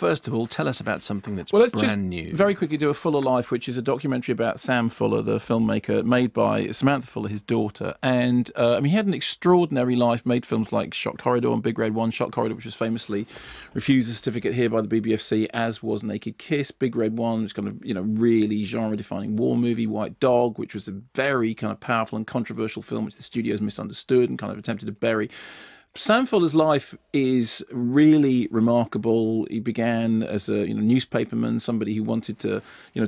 first of all, tell us about something that's Well, let's brand just new. very quickly do A Fuller Life, which is a documentary about Sam Fuller, the filmmaker, made by Samantha Fuller, his daughter. And he had an extraordinary life, made films like Shot Corridor and Big Red One. Shot Corridor, which was famously refused a certificate here by the BBFC, as was Naked Kiss. Big Red One, which kind of, really genre-defining war movie. White Dog, which was a very kind of powerful and controversial film, which the studios misunderstood and kind of attempted to bury. Sam Fuller's life is really remarkable. He began as a newspaperman, somebody who wanted to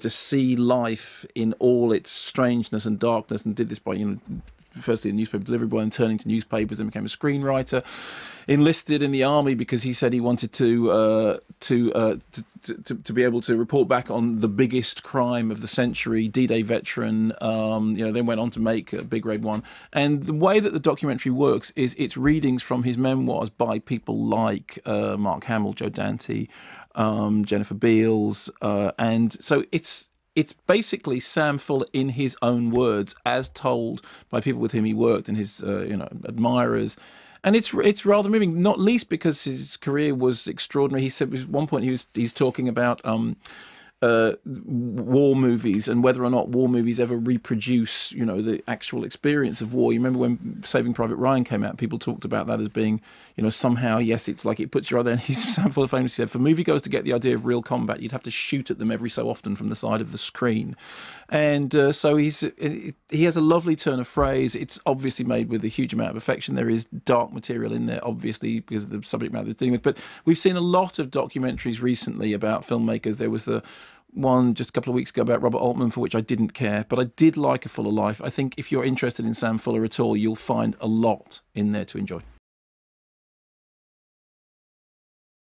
see life in all its strangeness and darkness, and did this by firstly a newspaper delivery boy and turning to newspapers, then became a screenwriter. Enlisted in the army because he said he wanted to be able to report back on the biggest crime of the century, D-Day veteran. Then went on to make Big Red One. And the way that the documentary works is it's readings from his memoirs by people like Mark Hamill, Joe Dante, Jennifer Beals, and so it's basically Sam Fuller in his own words, as told by people with whom he worked and his admirers. And it's rather moving, not least because his career was extraordinary. He said at one point he's talking about war movies and whether or not war movies ever reproduce, the actual experience of war. You remember when Saving Private Ryan came out, people talked about that as being, somehow, yes, it's like it puts your other. And Sam Fuller famously said, for moviegoers to get the idea of real combat, you'd have to shoot at them every so often from the side of the screen. And so he has a lovely turn of phrase. It's obviously made with a huge amount of affection. There is dark material in there, obviously, because of the subject matter it's dealing with. But we've seen a lot of documentaries recently about filmmakers. There was the one just a couple of weeks ago about Robert Altman, for which I didn't care, but I did like A Fuller Life. I think if you're interested in Sam Fuller at all, you'll find a lot in there to enjoy.